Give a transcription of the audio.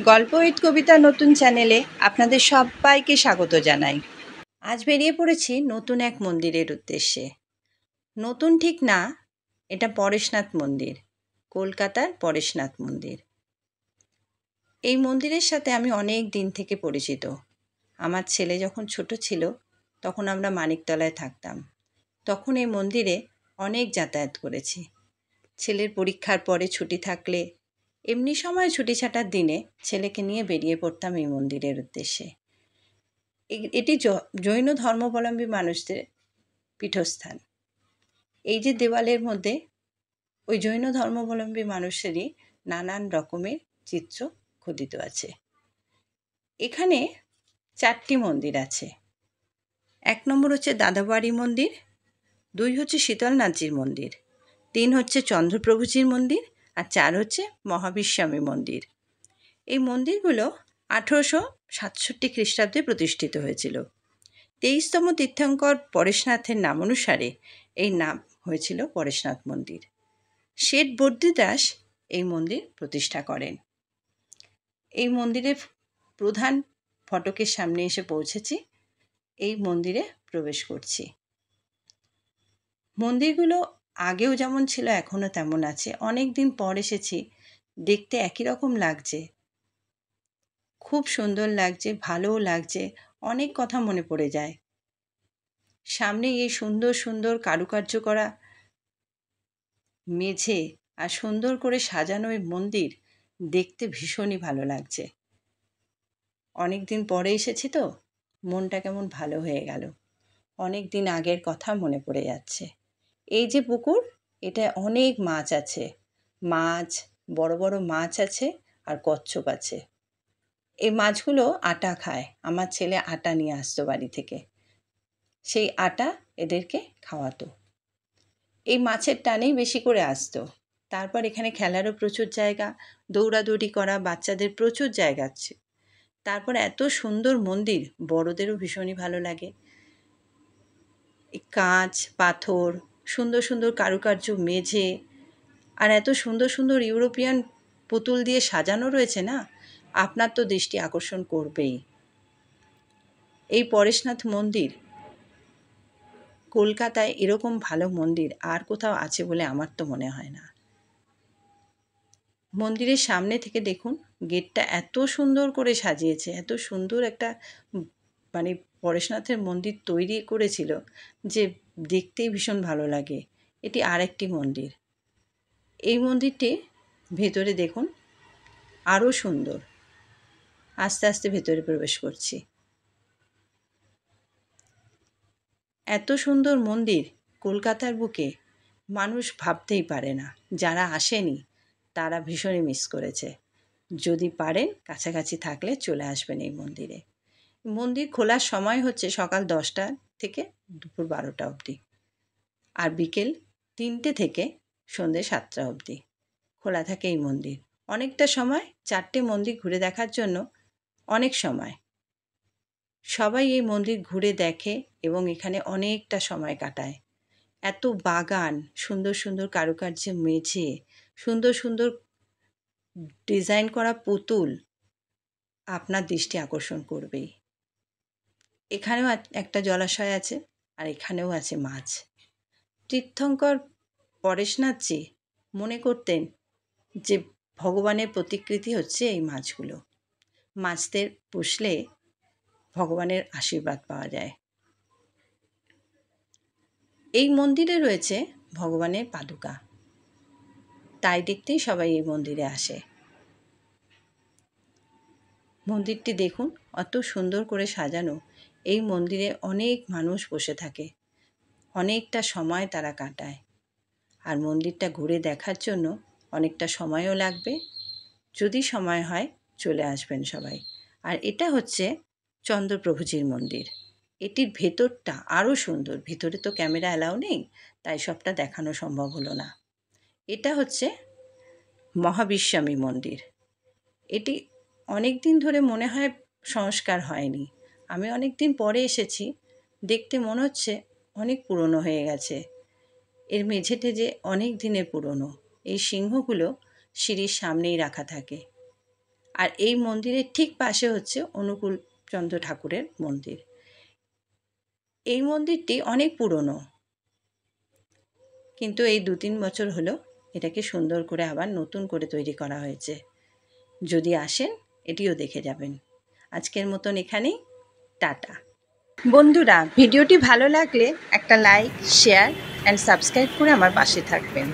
গল্প উইথ কবিতা নতুন চ্যানেলে আপনাদের সবাইকে স্বাগত জানাই। আজ বেরিয়ে পড়েছি নতুন এক মন্দিরের উদ্দেশ্যে। নতুন ঠিক না, এটা পরেশনাথ মন্দির, কলকাতার পরেশনাথ মন্দির। এই মন্দিরের সাথে আমি অনেক দিন থেকে পরিচিত। আমার ছেলে যখন ছোট ছিল তখন আমরা মানিকতলায় থাকতাম। তখন এই মন্দিরে অনেক যাতায়াত করেছি। ছেলের পরীক্ষার পরে ছুটি থাকলে, এমনি সময় ছুটি ছাটার দিনে ছেলেকে নিয়ে বেরিয়ে পড়তাম এই মন্দিরের উদ্দেশ্যে। এটি জৈন ধর্মাবলম্বী মানুষদের পীঠস্থান। এই যে দেওয়ালের মধ্যে ওই জৈন ধর্মাবলম্বী মানুষেরই নানান রকমের চিত্র খোদিত আছে। এখানে 4টি মন্দির আছে। 1 নম্বর হচ্ছে দাদাবাড়ি মন্দির, 2 হচ্ছে শীতলনাথজির মন্দির, 3 হচ্ছে চন্দ্রপ্রভুজির মন্দির, আর 4 হচ্ছে মহাবিশ্বামী মন্দির। এই মন্দিরগুলো 1867 খ্রিস্টাব্দে প্রতিষ্ঠিত হয়েছিল। 23তম তীর্থঙ্কর পরেশনাথের নামানুসারে এই নাম হয়েছিল পরেশনাথ মন্দির। শেঠ বর্দিদাস এই মন্দির প্রতিষ্ঠা করেন। এই মন্দিরের প্রধান ফটকের সামনে এসে পৌঁছেছি। এই মন্দিরে প্রবেশ করছি। মন্দিরগুলো আগেও যেমন ছিল এখনও তেমন আছে। অনেক দিন পর এসেছি, দেখতে একই রকম লাগছে, খুব সুন্দর লাগছে, ভালোও লাগছে, অনেক কথা মনে পড়ে যায়। সামনে এই সুন্দর সুন্দর কারুকার্য করা মেঝে আর সুন্দর করে সাজানো এই মন্দির দেখতে ভীষণই ভালো লাগছে। অনেক দিন পরে এসেছি তো মনটা কেমন ভালো হয়ে গেল। অনেক দিন আগের কথা মনে পড়ে যাচ্ছে। এই যে পুকুর, এটা অনেক মাছ আছে, মাছ, বড় বড় মাছ আছে আর কচ্ছপ আছে। এই মাছগুলো আটা খায়। আমার ছেলে আটা নিয়ে আসতো বাড়ি থেকে, সেই আটা এদেরকে খাওয়াতো। এই মাছের টানেই বেশি করে আসতো। তারপর এখানে খেলারও প্রচুর জায়গা, দৌড়াদৌড়ি করা বাচ্চাদের প্রচুর জায়গা আছে। তারপর এত সুন্দর মন্দির, বড়দেরও ভীষণই ভালো লাগে। এই কাঁচ, পাথর, সুন্দর সুন্দর কারুকার্য মেঝে, আর এত সুন্দর সুন্দর ইউরোপিয়ান পুতুল দিয়ে সাজানো রয়েছে না, আপনার তো দৃষ্টি আকর্ষণ করবেই। এই পরেশনাথ মন্দির, কলকাতায় এরকম ভালো মন্দির আর কোথাও আছে বলে আমার তো মনে হয় না। মন্দিরের সামনে থেকে দেখুন, গেটটা এত সুন্দর করে সাজিয়েছে, এত সুন্দর একটা মানে পরেশনাথের মন্দির তৈরি করেছিল যে দেখতেই ভীষণ ভালো লাগে। এটি আরেকটি মন্দির। এই মন্দিরটি ভেতরে দেখুন, আরও সুন্দর। আস্তে আস্তে ভেতরে প্রবেশ করছি। এত সুন্দর মন্দির কলকাতার বুকে মানুষ ভাবতেই পারে না। যারা আসেনি তারা ভীষণই মিস করেছে। যদি পারেন কাছাকাছি থাকলে চলে আসবেন এই মন্দিরে। মন্দির খোলার সময় হচ্ছে সকাল 10টা থেকে দুপুর 12টা অবধি, আর বিকেল 3টে থেকে সন্ধ্যে 7টা অবধি খোলা থাকে এই মন্দির। অনেকটা সময় 4টে মন্দির ঘুরে দেখার জন্য অনেক সময় সবাই এই মন্দির ঘুরে দেখে এবং এখানে অনেকটা সময় কাটায়। এত বাগান, সুন্দর সুন্দর কারুকার্যে মেঝে, সুন্দর সুন্দর ডিজাইন করা পুতুল আপনার দৃষ্টি আকর্ষণ করবেই। এখানেও একটা জলাশয় আছে, আর এখানেও আছে মাছ। তীর্থঙ্কর পরেশনাথজি মনে করতেন যে ভগবানের প্রতিকৃতি হচ্ছে এই মাছগুলো। মাছদের পুষলে ভগবানের আশীর্বাদ পাওয়া যায়। এই মন্দিরে রয়েছে ভগবানের পাদুকা, তাই দেখতেই সবাই এই মন্দিরে আসে। মন্দিরটি দেখুন, অত সুন্দর করে সাজানো। এই মন্দিরে অনেক মানুষ বসে থাকে, অনেকটা সময় তারা কাটায়। আর মন্দিরটা ঘুরে দেখার জন্য অনেকটা সময়ও লাগবে। যদি সময় হয় চলে আসবেন সবাই। আর এটা হচ্ছে চন্দ্রপ্রভুজির মন্দির। এটির ভেতরটা আরও সুন্দর। ভিতরে তো ক্যামেরা অ্যালাউ নেই, তাই সবটা দেখানো সম্ভব হলো না। এটা হচ্ছে মহাবিশ্বামী মন্দির। এটি অনেক দিন ধরে মনে হয় সংস্কার হয়নি। আমি অনেক দিন পরে এসেছি, দেখতে মনে হচ্ছে অনেক পুরনো হয়ে গেছে। এর মেঝেতে যে অনেক দিনের পুরনো। এই সিংহগুলো সিঁড়ির সামনেই রাখা থাকে। আর এই মন্দিরের ঠিক পাশে হচ্ছে অনুকূলচন্দ্র ঠাকুরের মন্দির। এই মন্দিরটি অনেক পুরনো, কিন্তু এই 2-3 বছর হলো এটাকে সুন্দর করে আবার নতুন করে তৈরি করা হয়েছে। যদি আসেন এটিও দেখে যাবেন। আজকের মতন এখানেই, টাটা। বন্ধুরা, ভিডিওটি ভালো লাগলে একটা লাইক, শেয়ার অ্যান্ড সাবস্ক্রাইব করে আমার পাশে থাকবেন।